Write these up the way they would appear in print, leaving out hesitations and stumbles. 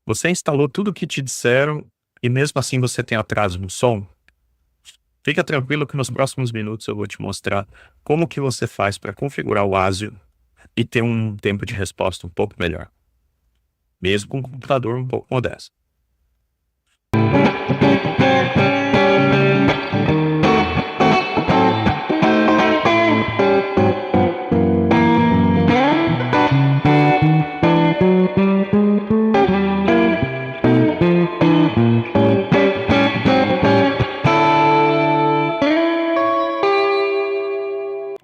Você instalou tudo o que te disseram e mesmo assim você tem atraso no som? Fica tranquilo que nos próximos minutos eu vou te mostrar como que você faz para configurar o ASIO e ter um tempo de resposta um pouco melhor, mesmo com um computador um pouco modesto.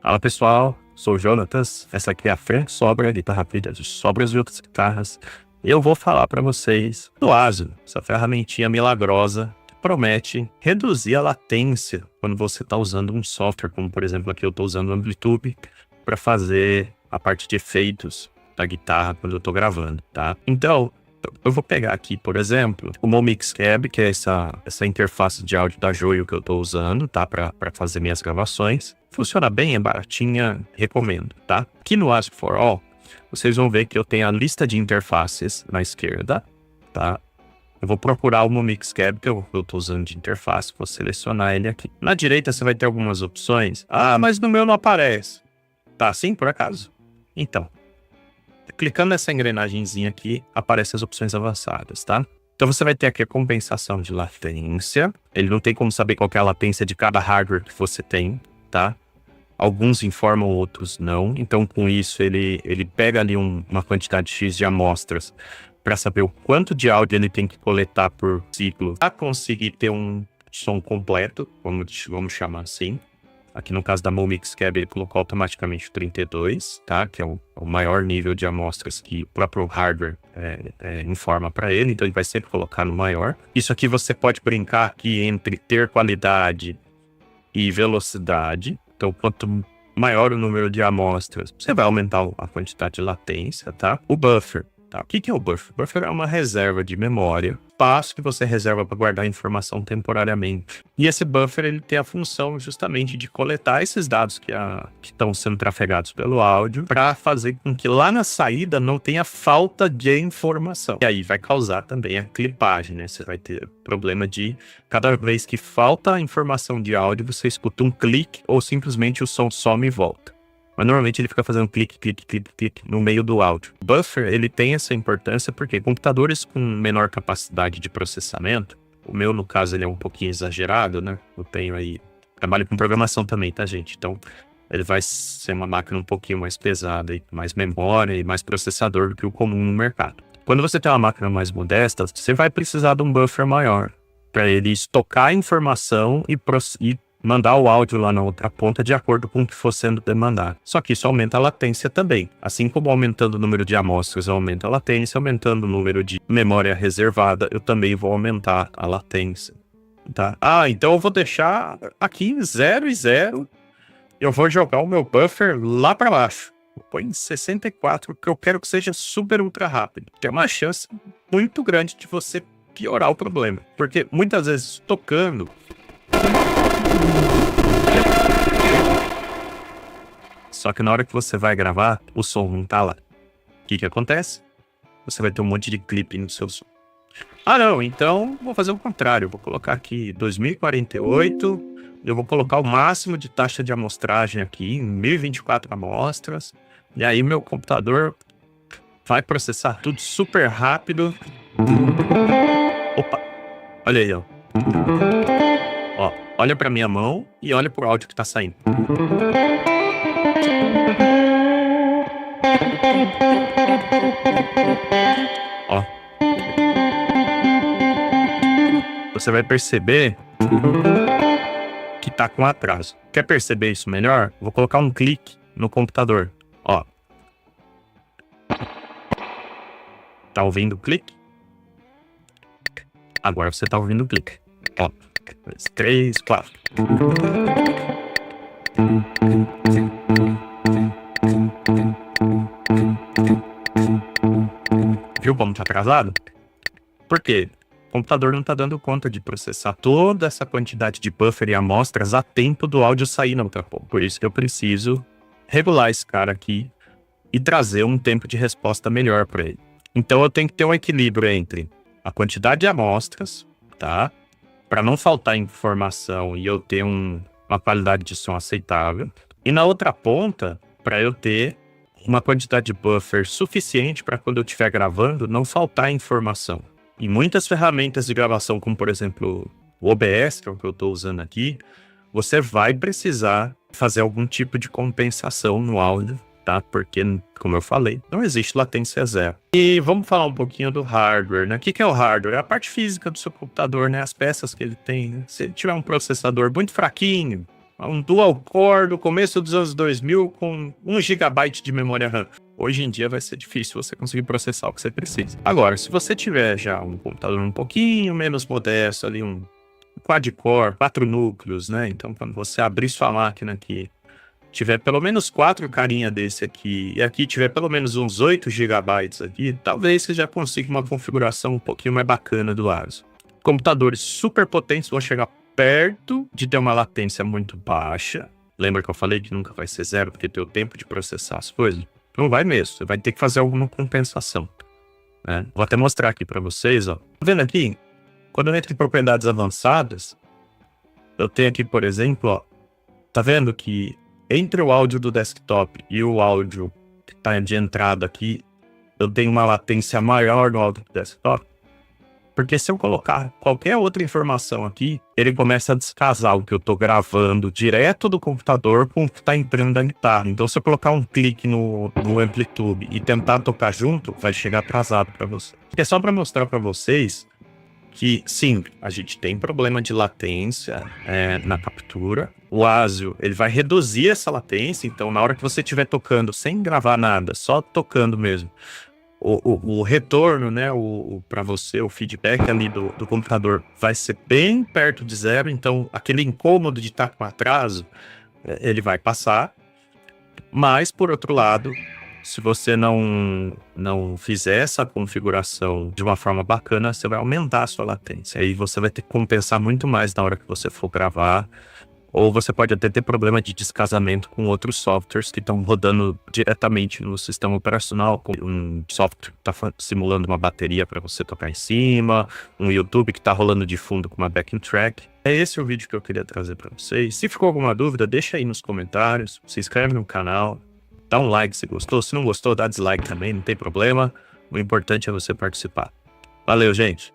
Fala pessoal, sou o Jonatas, essa aqui é a Frank Sobra, guitarra feita de sobras e outras guitarras. Eu vou falar para vocês do ASIO, essa ferramentinha milagrosa que promete reduzir a latência quando você está usando um software, como por exemplo aqui eu estou usando o Amplitude para fazer a parte de efeitos da guitarra quando eu estou gravando, tá? Então, eu vou pegar aqui, por exemplo, o Momixcab, que é essa interface de áudio da Joio que eu estou usando, tá? Para fazer minhas gravações. Funciona bem, é baratinha, recomendo, tá? Aqui no Ask for All, vocês vão ver que eu tenho a lista de interfaces na esquerda, tá? Eu vou procurar o Momixcab que eu estou usando de interface, vou selecionar ele aqui. Na direita você vai ter algumas opções. Ah, mas no meu não aparece. Tá assim, por acaso? Então, clicando nessa engrenagemzinha aqui, aparecem as opções avançadas, tá? Então você vai ter aqui a compensação de latência. Ele não tem como saber qual que é a latência de cada hardware que você tem, tá? Alguns informam, outros não. Então com isso ele pega ali uma quantidade X de amostras para saber o quanto de áudio ele tem que coletar por ciclo para conseguir ter um som completo, vamos chamar assim. Aqui no caso da Momixcab, ele colocou automaticamente o 32, tá? Que é o maior nível de amostras que o próprio hardware informa para ele. Então ele vai sempre colocar no maior. Isso aqui você pode brincar aqui entre ter qualidade e velocidade. Então quanto maior o número de amostras, você vai aumentar a quantidade de latência, tá? O buffer. Tá. O que é o buffer? O buffer é uma reserva de memória, espaço que você reserva para guardar informação temporariamente. E esse buffer ele tem a função justamente de coletar esses dados que estão sendo trafegados pelo áudio para fazer com que lá na saída não tenha falta de informação. E aí vai causar também a clipagem, né? Você vai ter problema de cada vez que falta informação de áudio, você escuta um clique ou simplesmente o som some e volta. Mas normalmente ele fica fazendo clique, clique, clique, clique no meio do áudio. O buffer, ele tem essa importância porque computadores com menor capacidade de processamento, o meu, no caso, ele é um pouquinho exagerado, né? Eu tenho aí, trabalho com programação também, tá, gente? Então, ele vai ser uma máquina um pouquinho mais pesada, e mais memória e mais processador do que o comum no mercado. Quando você tem uma máquina mais modesta, você vai precisar de um buffer maior para ele estocar a informação e mandar o áudio lá na outra ponta de acordo com o que for sendo demandado. Só que isso aumenta a latência também. Assim como aumentando o número de amostras aumenta a latência, aumentando o número de memória reservada, eu também vou aumentar a latência. Tá? Ah, então eu vou deixar aqui 0 e 0. Eu vou jogar o meu buffer lá para baixo. Eu ponho em 64, porque eu quero que seja super ultra rápido. Tem uma chance muito grande de você piorar o problema. Porque muitas vezes tocando, só que na hora que você vai gravar, o som não tá lá. O que acontece? Você vai ter um monte de clipe no seu som. Ah não, então vou fazer o contrário. Vou colocar aqui 2048. Eu vou colocar o máximo de taxa de amostragem aqui, 1024 amostras. E aí meu computador vai processar tudo super rápido. Opa, olha aí, ó. Ó, olha pra minha mão e olha pro áudio que tá saindo. Ó. Você vai perceber que tá com atraso. Quer perceber isso melhor? Vou colocar um clique no computador. Ó. Tá ouvindo o clique? Agora você tá ouvindo o clique. Ó. 2, 3, 4. Viu como tá atrasado? Por quê? O computador não tá dando conta de processar toda essa quantidade de buffer e amostras a tempo do áudio sair na outra ponta. Por isso que eu preciso regular esse cara aqui e trazer um tempo de resposta melhor para ele. Então eu tenho que ter um equilíbrio entre a quantidade de amostras, tá? Para não faltar informação e eu ter uma qualidade de som aceitável. E na outra ponta, para eu ter uma quantidade de buffer suficiente para quando eu estiver gravando, não faltar informação. E muitas ferramentas de gravação, como por exemplo o OBS, que é o que eu estou usando aqui, você vai precisar fazer algum tipo de compensação no áudio, tá? Porque, como eu falei, não existe latência zero. E vamos falar um pouquinho do hardware, né? O que é o hardware? É a parte física do seu computador, né? As peças que ele tem, né? Se ele tiver um processador muito fraquinho, um dual core do começo dos anos 2000 com 1 GB de memória RAM. Hoje em dia vai ser difícil você conseguir processar o que você precisa. Agora, se você tiver já um computador um pouquinho menos modesto, ali um quad-core, 4 núcleos, né? Então, quando você abrir sua máquina aqui, tiver pelo menos 4 carinha desse aqui, e aqui tiver pelo menos uns 8 GB aqui, talvez você já consiga uma configuração um pouquinho mais bacana do ASUS. Computadores super potentes vão chegar perto de ter uma latência muito baixa. Lembra que eu falei que nunca vai ser zero, porque tem o tempo de processar as coisas? Não vai mesmo, você vai ter que fazer alguma compensação, né? Vou até mostrar aqui para vocês, ó. Tá vendo aqui? Quando eu entro em propriedades avançadas, eu tenho aqui, por exemplo, ó, tá vendo que entre o áudio do desktop e o áudio que tá de entrada aqui, eu tenho uma latência maior no áudio do desktop? Porque se eu colocar qualquer outra informação aqui, ele começa a descasar o que eu tô gravando direto do computador com o que tá entrando da guitarra. Então, se eu colocar um clique no Amplitude e tentar tocar junto, vai chegar atrasado para você. É só para mostrar para vocês que, sim, a gente tem problema de latência na captura. O ASIO, ele vai reduzir essa latência, então na hora que você estiver tocando, sem gravar nada, só tocando mesmo, o retorno, né, para você, o feedback ali do computador vai ser bem perto de zero, então aquele incômodo de estar com atraso, ele vai passar. Mas, por outro lado, se você não fizer essa configuração de uma forma bacana, você vai aumentar a sua latência. Aí você vai ter que compensar muito mais na hora que você for gravar. Ou você pode até ter problema de descasamento com outros softwares que estão rodando diretamente no sistema operacional, com um software que está simulando uma bateria para você tocar em cima, um YouTube que está rolando de fundo com uma backing track. É esse o vídeo que eu queria trazer para vocês. Se ficou alguma dúvida, deixa aí nos comentários, se inscreve no canal, dá um like se gostou, se não gostou, dá dislike também, não tem problema. O importante é você participar. Valeu, gente!